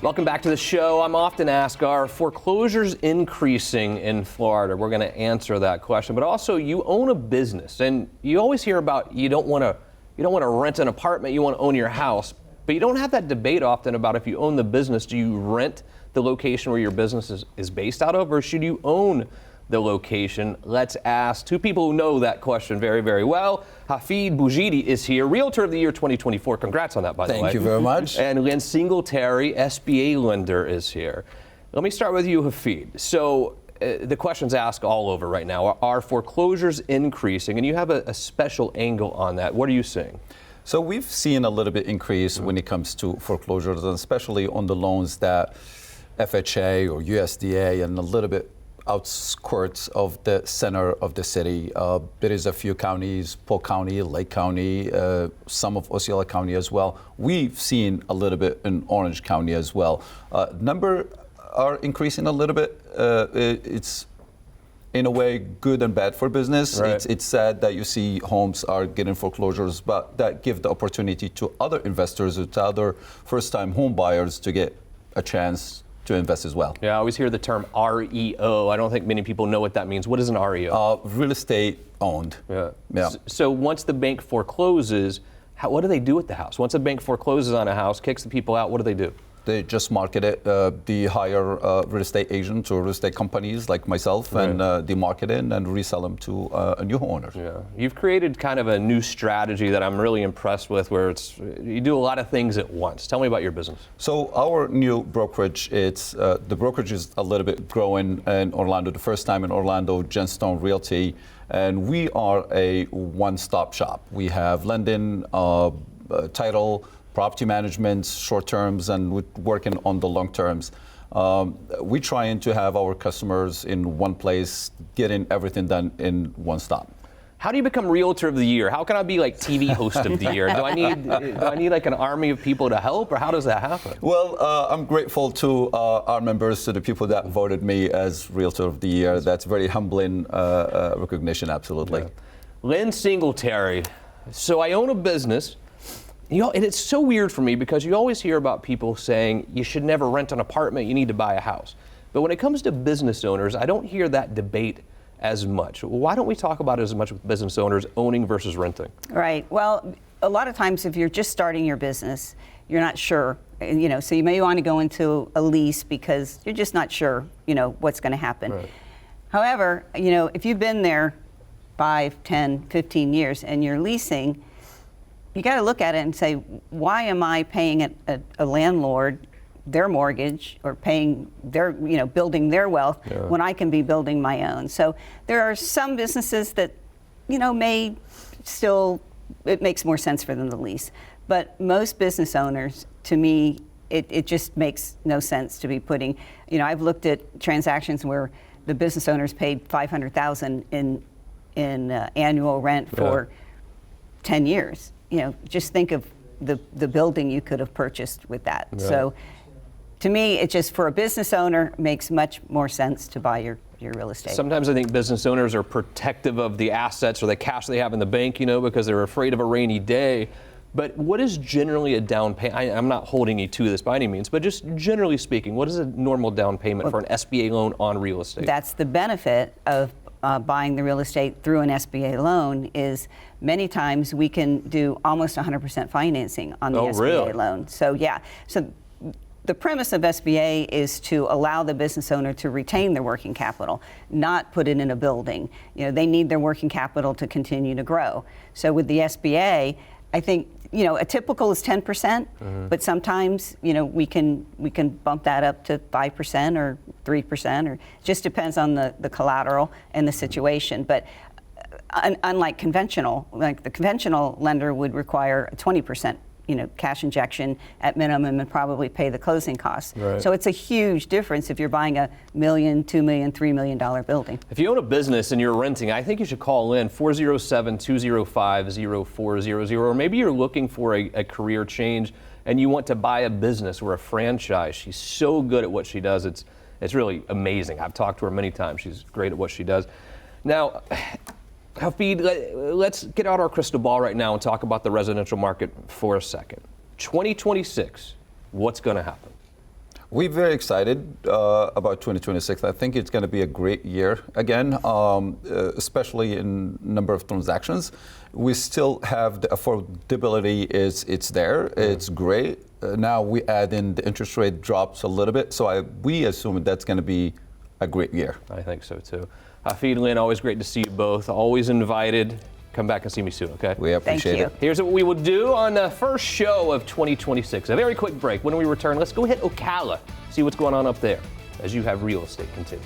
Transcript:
Welcome back to the show. I'm often asked, are foreclosures increasing in Florida? We're going to answer that question. But also, you own a business, and you always hear about you don't want to rent an apartment, you want to own your house. But you don't have that debate often about if you own the business, do you rent the location where your business is based out of, or should you own the location? Let's ask two people who know that question very, very well. Hafid Boujidi is here, Realtor of the Year 2024. Congrats on that, by the way. Thank you very much. And Lynn Singletary, SBA lender, is here. Let me start with you, Hafid. So the question's asked all over right now. Are foreclosures increasing? And you have a special angle on that. What are you seeing? So we've seen a little bit increase when it comes to foreclosures, and especially on the loans that FHA or USDA and a little bit outskirts of the center of the city. There is a few counties, Polk County, Lake County, some of Osceola County as well. We've seen a little bit in Orange County as well. Number are increasing a little bit. It's in a way good and bad for business. Right. It's sad that you see homes are getting foreclosures, but that give the opportunity to other investors or to other first-time home buyers to get a chance to invest as well. Yeah, I always hear the term REO. I don't think many people know what that means. What is an REO? Real estate owned. Yeah. So once the bank forecloses, what do they do with the house? Once a bank forecloses on a house, kicks the people out, what do they do? They just market it. They hire real estate agents or real estate companies like myself, Right. and they market it and resell them to a new homeowner. Yeah, you've created kind of a new strategy that I'm really impressed with, where you do a lot of things at once. Tell me about your business. So our new brokerage, the brokerage is a little bit growing in Orlando. The first time in Orlando, Gemstone Realty, and we are a one-stop shop. We have lending, title, property management, short terms, and we're working on the long terms. We're trying to have our customers in one place, getting everything done in one stop. How do you become Realtor of the Year? How can I be like TV host of the year? Do I need like an army of people to help, or how does that happen? Well, I'm grateful to our members, to the people that voted me as Realtor of the Year. That's very humbling recognition, absolutely. Yeah. Lynn Singletary. So I own a business. And it's so weird for me because you always hear about people saying you should never rent an apartment, you need to buy a house. But when it comes to business owners, I don't hear that debate as much. Why don't we talk about it as much with business owners, owning versus renting? Right. Well, a lot of times if you're just starting your business, you're not sure, so you may want to go into a lease because you're just not sure, what's going to happen. Right. However, if you've been there 5, 10, 15 years and you're leasing, you got to look at it and say, why am I paying a landlord their mortgage or paying their, building their wealth when I can be building my own? So there are some businesses that, may still, it makes more sense for them to lease. But most business owners, to me, it just makes no sense to be putting, I've looked at transactions where the business owners paid $500,000 in annual rent for 10 years. Just think of the building you could have purchased with that. Right. So to me, it just, for a business owner, makes much more sense to buy your real estate. Sometimes I think business owners are protective of the assets or the cash they have in the bank, because they're afraid of a rainy day. But what is generally a down payment? I'm not holding you to this by any means, but just generally speaking, what is a normal down payment for an SBA loan on real estate? That's the benefit of buying the real estate through an SBA loan, is many times we can do almost 100% financing on the SBA loan. So so the premise of SBA is to allow the business owner to retain their working capital, not put it in a building. They need their working capital to continue to grow. So with the SBA, I think, a typical is 10%, but sometimes, we can bump that up to 5% or 3%, or just depends on the collateral and the situation. But unlike conventional, like the conventional lender would require a 20%, cash injection at minimum and probably pay the closing costs. Right. So it's a huge difference if you're buying a $1 million, $2 million, $3 million building. If you own a business and you're renting, I think you should call in 407-205-0400, or maybe you're looking for a career change and you want to buy a business or a franchise. She's so good at what she does. It's really amazing. I've talked to her many times. She's great at what she does. Now, Hafid, let's get out our crystal ball right now and talk about the residential market for a second. 2026, what's going to happen? We're very excited about 2026. I think it's going to be a great year again, especially in number of transactions. We still have the affordability it's there. It's great. Now we add in the interest rate drops a little bit, so we assume that's going to be a great year. I think so too. Hafid, Lynn, always great to see you both. Always invited. Come back and see me soon, okay? We appreciate it. Here's what we will do on the first show of 2026. A very quick break. When we return, let's go hit Ocala, see what's going on up there as You Have Real Estate continues.